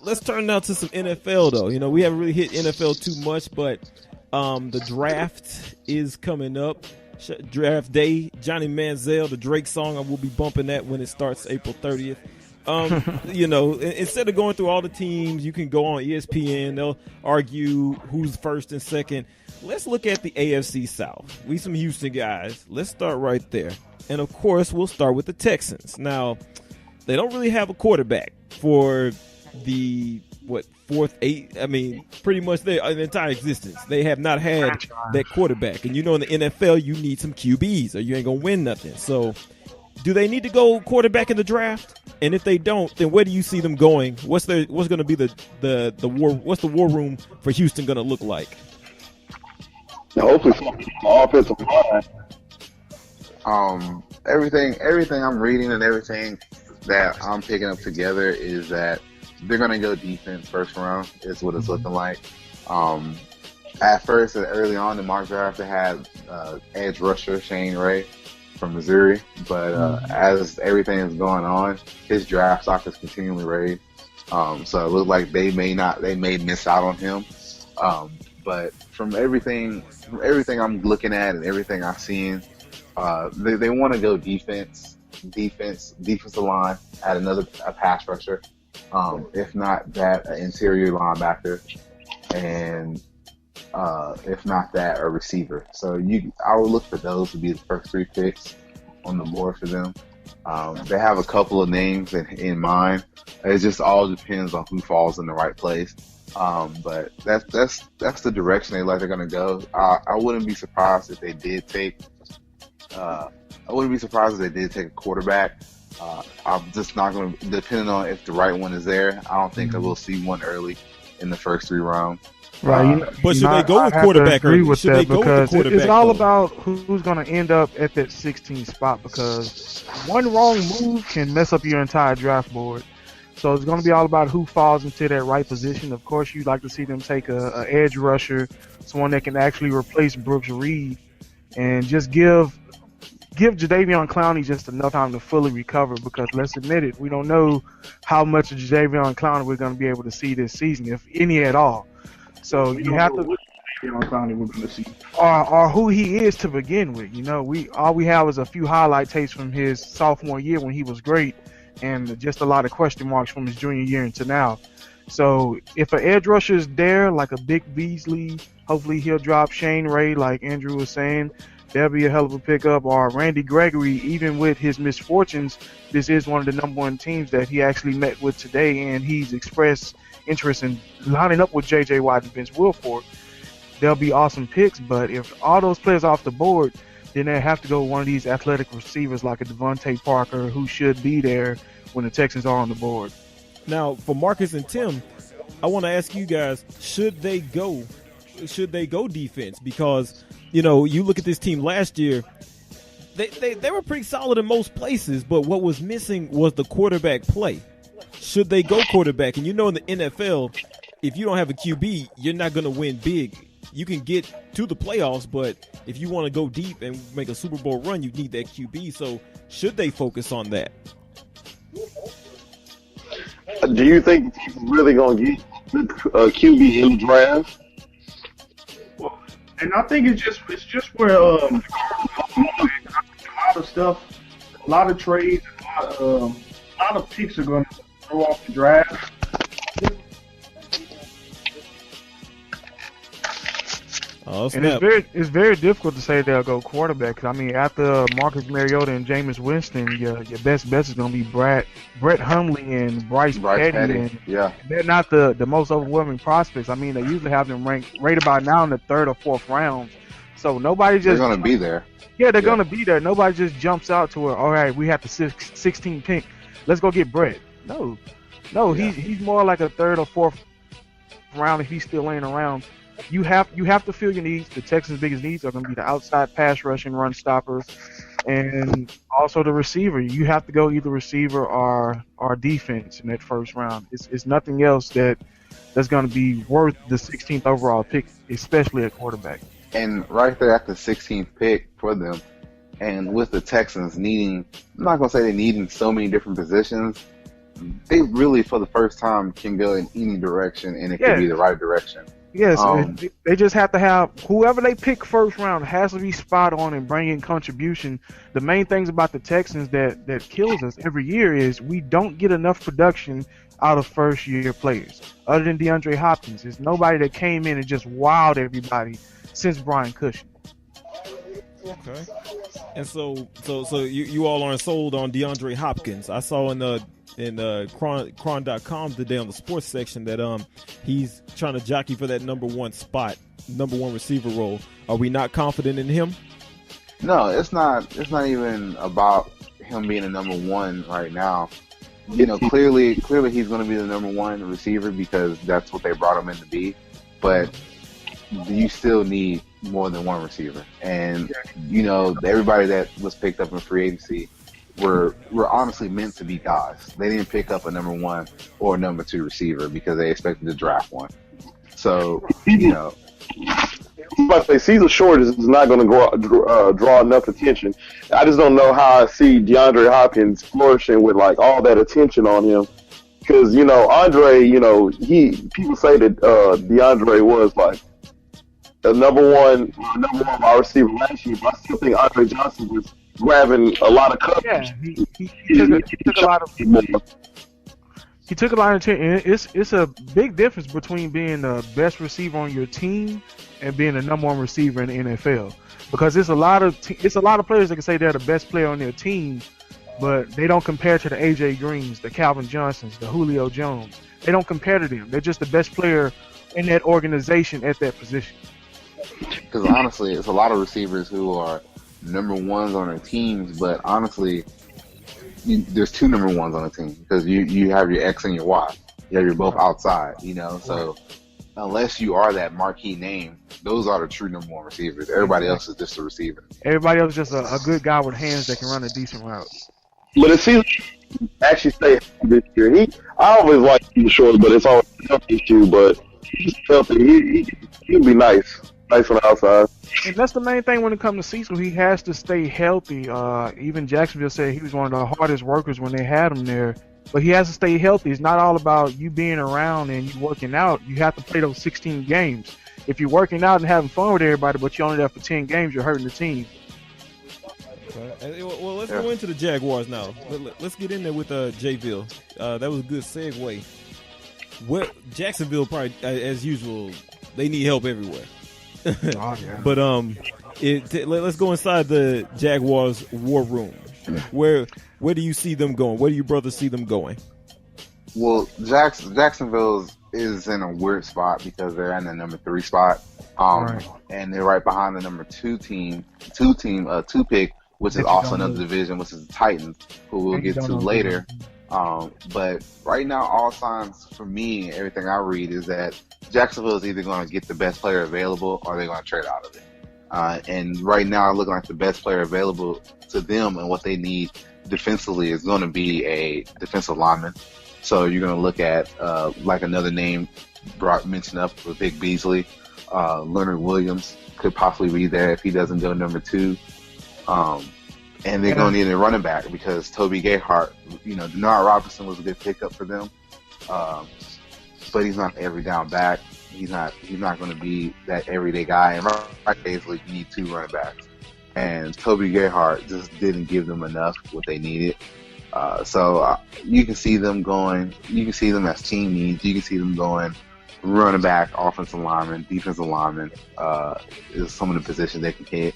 let's turn now to some NFL though. You know, we haven't really hit NFL too much, but the draft is coming up. Draft day, Johnny Manziel, the Drake song. I will be bumping that when it starts April 30th. You know, instead of going through all the teams, you can go on ESPN. They'll argue who's first and second. Let's look at the AFC South. We some Houston guys. Let's start right there. And, of course, we'll start with the Texans. Now, they don't really have a quarterback for the, pretty much their entire existence. They have not had that quarterback. And you know in the NFL, you need some QBs or you ain't going to win nothing. So do they need to go quarterback in the draft? And if they don't, then where do you see them going? What's going to be the war? What's the war room for Houston going to look like? Hopefully, some offensive line. Everything I'm reading and everything that I'm picking up together is that they're going to go defense first round is what it's looking like. At first, early on in mock draft, they had edge rusher Shane Ray from Missouri, but as everything is going on, his draft stock is continually raised. So it looks like they may miss out on him. But from everything I'm looking at and everything I've seen, they want to go defensive line, add a pass rusher, if not that, an interior linebacker, and if not that, a receiver. So I would look for those to be the first 3 picks on the board for them. They have a couple of names in mind. It just all depends on who falls in the right place. But that's the direction they're going to go. I wouldn't be surprised if they did take. I wouldn't be surprised if they did take a quarterback. I'm just not going to, depending on if the right one is there. I don't think I will see one early in the first 3 rounds. Right, but should they go with quarterback? Agree with should that they go because with the quarterback? It's all about who's going to end up at that 16th spot. Because one wrong move can mess up your entire draft board. So it's going to be all about who falls into that right position. Of course, you'd like to see them take a edge rusher, someone that can actually replace Brooks Reed, and just give Jadeveon Clowney just enough time to fully recover. Because let's admit it, we don't know how much of Jadeveon Clowney we're going to be able to see this season, if any at all. So you have to, or who he is to begin with. You know, all we have is a few highlight tapes from his sophomore year when he was great, and just a lot of question marks from his junior year into now. So if an edge rusher is there, like a Big Beasley, hopefully he'll drop Shane Ray, like Andrew was saying. That'll be a hell of a pickup. Or Randy Gregory, even with his misfortunes, this is one of the number 1 teams that he actually met with today, and he's expressed interest in lining up with J.J. Watt and Vince Wilfork. They'll be awesome picks, but if all those players are off the board, then they have to go with one of these athletic receivers like a Devontae Parker, who should be there when the Texans are on the board. Now, for Marcus and Tim, I want to ask you guys, should they go defense? Because, you know, you look at this team last year, they were pretty solid in most places, but what was missing was the quarterback play. Should they go quarterback? And you know in the NFL, if you don't have a QB, you're not going to win big. You can get to the playoffs, but if you want to go deep and make a Super Bowl run, you need that QB. So should they focus on that? Do you think he's really going to get QB in the draft? Well, and I think it's just where a lot of stuff, a lot of trades, a lot of picks are going to throw off the draft. And it's very difficult to say they'll go quarterback. I mean, after Marcus Mariota and Jameis Winston, your best bet is going to be Brett Hundley and Bryce Petty. And they're not the most overwhelming prospects. I mean, they usually have them ranked right about now in the 3rd or 4th round. So nobody just... They're going to be there. Yeah, they're going to be there. Nobody just jumps out to it. All right, we have the 16th pick. Let's go get Brett. No, he's more like a 3rd or 4th round if he's still laying around. You have to fill your needs. The Texans' biggest needs are going to be the outside pass rush and run stoppers, and also the receiver. You have to go either receiver or defense in that first round. It's nothing else that's going to be worth the 16th overall pick, especially at quarterback. And right there at the 16th pick for them, and with the Texans needing, I'm not going to say they needing so many different positions, they really, for the first time, can go in any direction, and it could be the right direction. Yes, they just have to have whoever they pick first round has to be spot on and bring in contribution. The main things about the Texans that kills us every year is we don't get enough production out of first year players. Other than DeAndre Hopkins, there's nobody that came in and just wowed everybody since Brian Cushing. Okay. And so you all aren't sold on DeAndre Hopkins. I saw in Cron.com today on the sports section that he's trying to jockey for that number one receiver role. Are we not confident in him? No, it's not even about him being a number one right now. You know, clearly he's going to be the number one receiver because that's what they brought him in to be. But you still need more than one receiver. And, you know, everybody that was picked up in free agency were honestly meant to be guys. They didn't pick up a number one or number two receiver because they expected to draft one. So, you know. But they season short is not going to draw enough attention. I just don't know how I see DeAndre Hopkins flourishing with like all that attention on him. Because, you know, Andre, you know, people say that DeAndre was like the number one wide receiver last year, but I still think Andre Johnson was grabbing a lot of coverage. Yeah, he took a lot of. He took a lot of attention. It's a big difference between being the best receiver on your team and being the number one receiver in the NFL. Because it's a lot of players that can say they're the best player on their team, but they don't compare to the AJ Greens, the Calvin Johnsons, the Julio Jones. They don't compare to them. They're just the best player in that organization at that position. Because honestly, it's a lot of receivers who are number ones on their teams, but honestly, there's two number ones on the team because you have your X and your Y. You're both outside, you know. So unless you are that marquee name, those are the true number one receivers. Everybody else is just a receiver. Everybody else is just a good guy with hands that can run a decent route. But it seems actually stay this year. I always like him short, but it's always a health issue. But he's healthy. He'll be nice on the outside. And that's the main thing when it comes to Cecil. He has to stay healthy. Even Jacksonville said he was one of the hardest workers when they had him there. But he has to stay healthy. It's not all about you being around and you working out. You have to play those 16 games. If you're working out and having fun with everybody, but you're only there for 10 games, you're hurting the team. Okay. Well, let's go into the Jaguars now. Let's get in there with Jayville. That was a good segue. Jacksonville probably, as usual, they need help everywhere. Oh, yeah. But let's go inside the Jaguars war room. Where do you see them going? Where do you brothers see them going? Well, Jacksonville is in a weird spot because they're in the number 3 spot, and they're right behind the number 2 pick, which is also another division, which is the Titans, who we'll get to later. But right now, all signs for me, everything I read is that Jacksonville is either going to get the best player available or they're going to trade out of it. And right now, looking like the best player available to them and what they need defensively is going to be a defensive lineman. So you're going to look at like another name mentioned up with Vic Beasley. Leonard Williams could possibly be there if he doesn't go number 2. And they're going to need a running back because Toby Gayhart, Denard Robinson was a good pickup for them. But he's not every down back. He's not going to be that everyday guy. And right basically you need 2 running backs. And Toby Gayhart just didn't give them enough what they needed. So you can see them going. You can see them as team needs. You can see them going running back, offensive lineman, defensive lineman. Is some of the positions they can hit.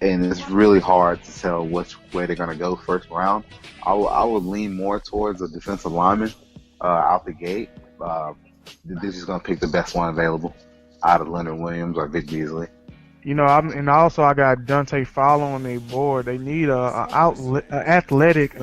And it's really hard to tell which way they're going to go first round. I would lean more towards a defensive lineman out the gate. They're just going to pick the best one available out of Leonard Williams or Vic Beasley. I got Dante Fowler on their board. They need a athletic,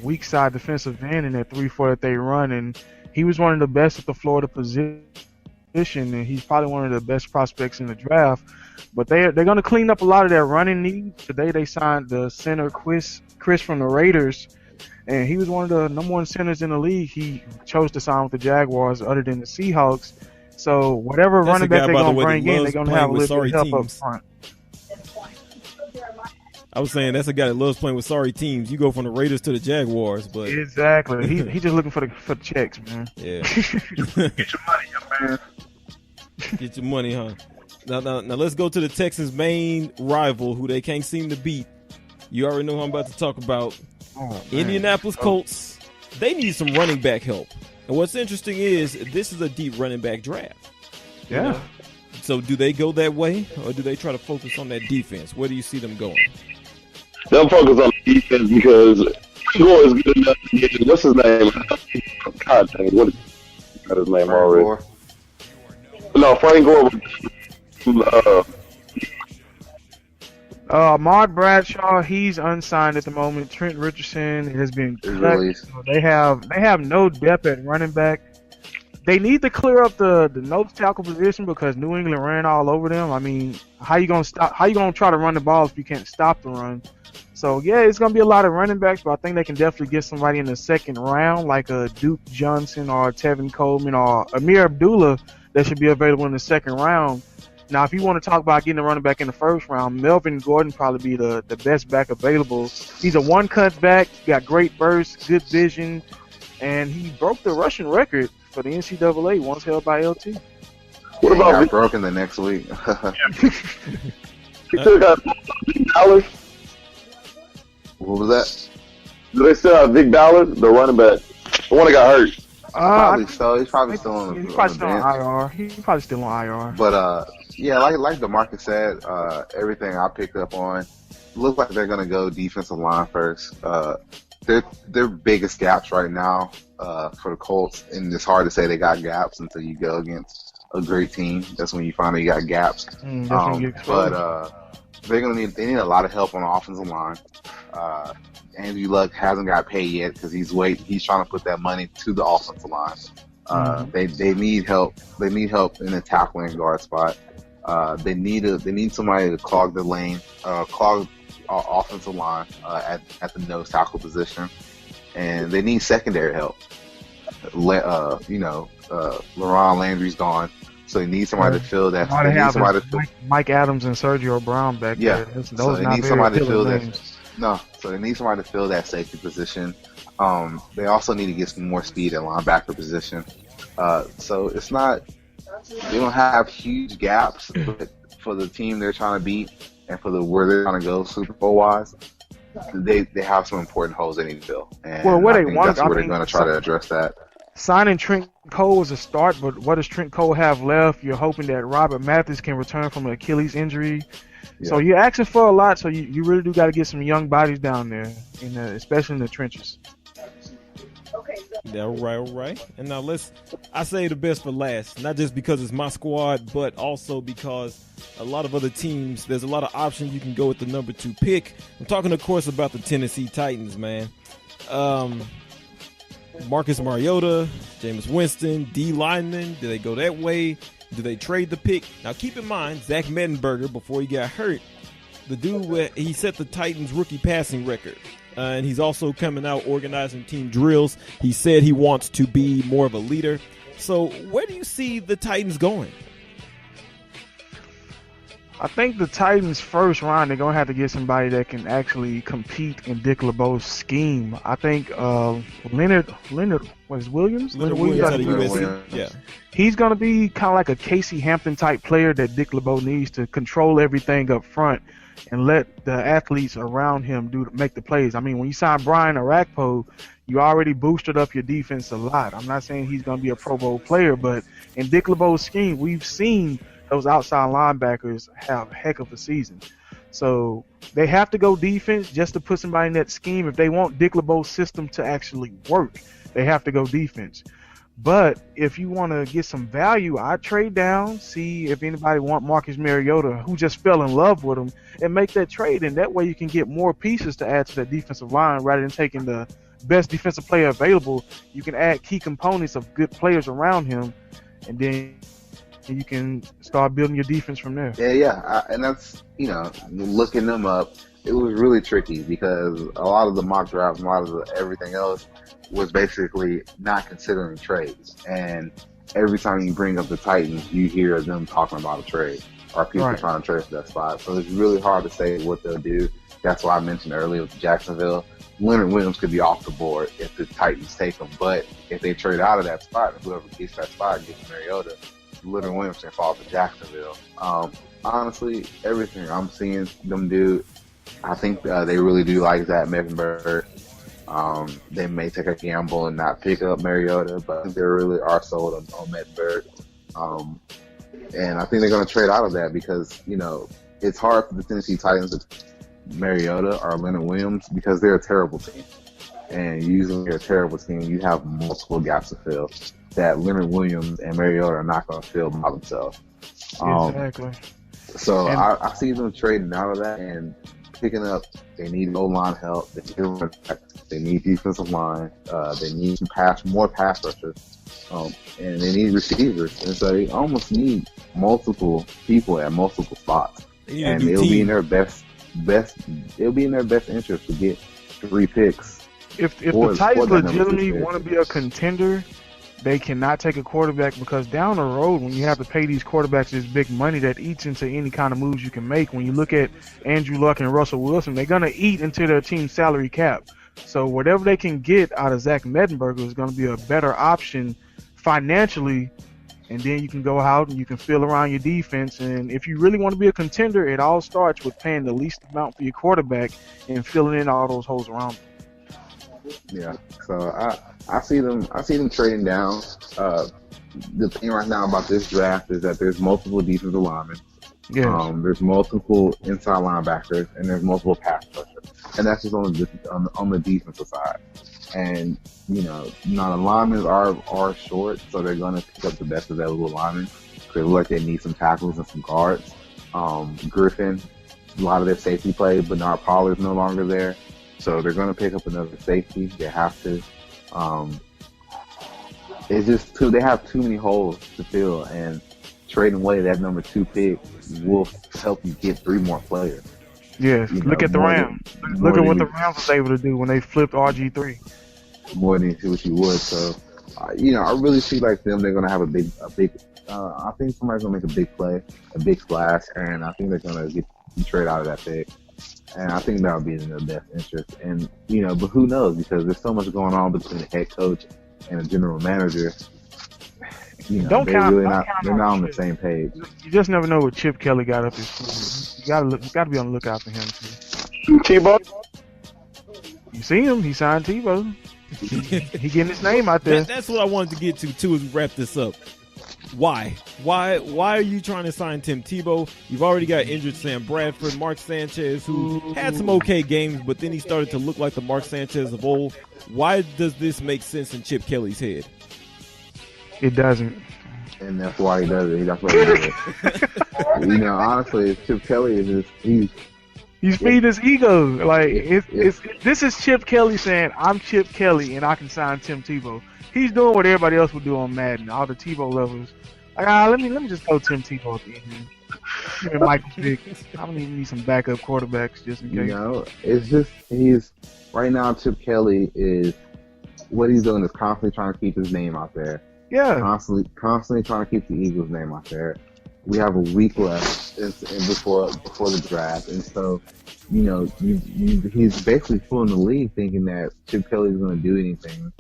weak side defensive end in that 3-4 that they run, and he was one of the best at the Florida position, and he's probably one of the best prospects in the draft. But they're going to clean up a lot of that running need. Today they signed the center Chris from the Raiders, and he was one of the number 1 centers in the league. He chose to sign with the Jaguars other than the Seahawks. So whatever running back they're going to bring in, they're going to have a little bit of help up front. I was saying that's a guy that loves playing with sorry teams. You go from the Raiders to the Jaguars, but exactly, he just looking for the checks, man. yeah, Get your money, young man. get your money, huh? Now, let's go to the Texans' main rival, who they can't seem to beat. You already know who I'm about to talk about. Indianapolis Colts. They need some running back help. And what's interesting is this is a deep running back draft. Yeah. You know? So do they go that way, or do they try to focus on that defense? Where do you see them going? They'll focus on the defense because Gore is good enough to get. What's his name? God dang, what is his name already? Gore. No, Frank Gore. Ahmad Bradshaw, he's unsigned at the moment. Trent Richardson has been cut. Released. So they have no depth at running back. They need to clear up the nose tackle position because New England ran all over them. I mean, how you gonna try to run the ball if you can't stop the run? So yeah, it's gonna be a lot of running backs, but I think they can definitely get somebody in the second round, like a Duke Johnson or Tevin Coleman or Amir Abdullah, that should be available in the second round. Now, if you want to talk about getting a running back in the first round, Melvin Gordon probably be the best back available. He's a one-cut back, got great burst, good vision, and he broke the rushing record for the NCAA once held by LT. What about got broken the next week? He still got Vic Ballard? What was that? Do they still have Vic Ballard, the running back? The one that got hurt. Probably so. He's probably still on the He's probably still bench. on IR. He's probably still on IR. But yeah, like DeMarcus said, everything I picked up on looks like they're gonna go defensive line first. Their biggest gaps right now for the Colts, and it's hard to say they got gaps until you go against a great team. That's when you find out you got gaps. But they need a lot of help on the offensive line. Andrew Luck hasn't got paid yet because he's trying to put that money to the offensive line. They need help. They need help in the tackling guard spot. They need somebody to clog the lane, clog our offensive line at the nose tackle position, and they need secondary help. Leron Landry's gone, so they need somebody to fill that. They need somebody to fill. Mike Adams and Sergio Brown back there. So they need somebody to fill that. So they need somebody to fill that safety position. They also need to get some more speed at linebacker position. So it's not, they don't have huge gaps, but for the team they're trying to beat and for where they're trying to go Super Bowl wise, they have some important holes they need to fill. And that's where they're going to try to address that. Signing Trent Cole is a start, but what does Trent Cole have left? You're hoping that Robert Mathis can return from an Achilles injury. Yeah. So you're asking for a lot, so you really do got to get some young bodies down there, especially in the trenches. Yeah, all right. And now I say the best for last, not just because it's my squad, but also because a lot of other teams, there's a lot of options you can go with the number 2 pick. I'm talking, of course, about the Tennessee Titans, man. Marcus Mariota, Jameis Winston, D lineman, do they go that way? Do they trade the pick? Now, keep in mind, Zach Mettenberger, before he got hurt, the dude, he set the Titans' rookie passing record. And he's also coming out organizing team drills. He said he wants to be more of a leader. So where do you see the Titans going? I think the Titans' first round, they're going to have to get somebody that can actually compete in Dick LeBeau's scheme. I think Leonard Williams? Leonard Williams out of USC. Yeah. He's going to be kind of like a Casey Hampton type player that Dick LeBeau needs to control everything up front and let the athletes around him make the plays. I mean, when you sign Brian Orakpo, you already boosted up your defense a lot. I'm not saying he's going to be a Pro Bowl player, but in Dick LeBeau's scheme, we've seen those outside linebackers have a heck of a season. So they have to go defense just to put somebody in that scheme. If they want Dick LeBeau's system to actually work, they have to go defense. But if you want to get some value, I'd trade down, see if anybody want Marcus Mariota, who just fell in love with him, and make that trade. And that way you can get more pieces to add to that defensive line rather than taking the best defensive player available. You can add key components of good players around him, and then you can start building your defense from there. And that's, looking them up, it was really tricky because a lot of the mock drafts and a lot of everything else was basically not considering trades. And every time you bring up the Titans, you hear them talking about a trade or people trying to trade for that spot. So it's really hard to say what they'll do. That's why I mentioned earlier with Jacksonville. Leonard Williams could be off the board if the Titans take him, but if they trade out of that spot, whoever gets that spot gets Mariota, Leonard Williams can fall to Jacksonville. Honestly, everything I'm seeing them do, I think they really do like that Mecklenburg. They may take a gamble and not pick up Mariota, but I think they really are sold on Mecklenburg. And I think they're going to trade out of that because, it's hard for the Tennessee Titans to Mariota or Leonard Williams because they're a terrible team. And usually they're a terrible team. You have multiple gaps to fill that Leonard Williams and Mariota are not going to fill by themselves. Exactly. So I see them trading out of that and picking up. They need O-line help. They need defensive line. They need more pass rushers. And they need receivers. And so they almost need multiple people at multiple spots. And it'll be in their best interest to get 3 picks. If the Titans legitimately want to be a contender, they cannot take a quarterback because down the road, when you have to pay these quarterbacks this big money that eats into any kind of moves you can make, when you look at Andrew Luck and Russell Wilson, they're going to eat into their team's salary cap. So whatever they can get out of Zach Mettenberger is going to be a better option financially, and then you can go out and you can fill around your defense. And if you really want to be a contender, it all starts with paying the least amount for your quarterback and filling in all those holes around them. Yeah, so I see them trading down. The thing right now about this draft is that there's multiple defensive linemen. Yes. There's multiple inside linebackers and there's multiple pass rushers, and that's just on the defensive side. And now the linemen are short, so they're gonna pick up the best available linemen. They look like they need some tackles and some guards. Griffin, a lot of their safety plays. Bernard Pollard's no longer there. So they're going to pick up another safety. They have to. It's just they have too many holes to fill, and trading away that number 2 pick will help you get 3 more players. Yes, look at the Rams. Look at what the Rams was able to do when they flipped RG3. More than what you would. So, I really see like them. They're going to have a big. I think somebody's going to make a big play, a big splash, and I think they're going to trade out of that pick. And I think that would be in their best interest. And, but who knows? Because there's so much going on between the head coach and the general manager. They're not on the same page. You just never know what Chip Kelly got up his sleeve. You got to be on the lookout for him, too. Tebow? You see him? He signed Tebow. He getting his name out there. That's what I wanted to get to, too, as we wrap this up. Why? Why are you trying to sign Tim Tebow? You've already got injured Sam Bradford, Mark Sanchez, who had some okay games, but then he started to look like the Mark Sanchez of old. Why does this make sense in Chip Kelly's head? It doesn't. And that's why he does it. That's why he does it. Honestly, Chip Kelly is just, he's feeding his ego. Like this is Chip Kelly saying, "I'm Chip Kelly and I can sign Tim Tebow." He's doing what everybody else would do on Madden, all the Tebow levels. Like, let me just go Tim Tebow at the end. Give me Michael Vick. I'm gonna need some backup quarterbacks just in case. It's just right now. Chip Kelly is what he's doing is constantly trying to keep his name out there. Yeah. Constantly trying to keep the Eagles' name out there. We have a week left before the draft, and so he's basically fooling the league thinking that Chip Kelly's going to do anything.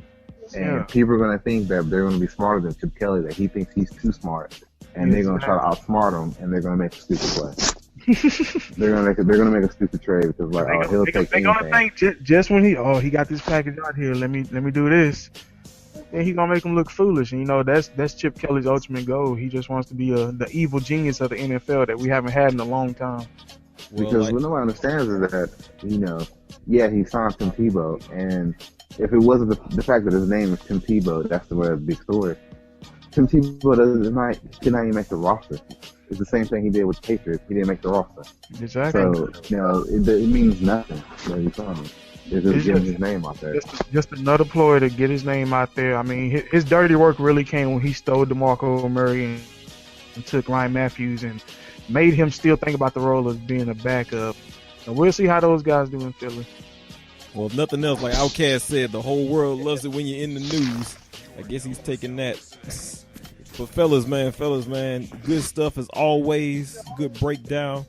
And people are going to think that they're going to be smarter than Chip Kelly, that he thinks he's too smart, and they're going to try to outsmart him, and they're going to make a stupid play. they're going to make a stupid trade because he'll take anything. They're going to think just when he got this package out here, let me do this. Then he's going to make them look foolish, and that's Chip Kelly's ultimate goal. He just wants to be the evil genius of the NFL that we haven't had in a long time. Because what nobody understands is that he signed Tim Tebow, and if it wasn't the fact that his name is Tim Tebow, that's the big story. Tim Tebow did not even make the roster. It's the same thing he did with the Patriots. He didn't make the roster. Exactly. So it means nothing that he's signing. It's just getting his name out there. Just another ploy to get his name out there. I mean, his dirty work really came when he stole DeMarco Murray and took Ryan Matthews and made him still think about the role of being a backup. And we'll see how those guys do in Philly. Well, if nothing else, like Outkast said, the whole world loves it when you're in the news. I guess he's taking that. But fellas, man, good stuff as always. Good breakdown.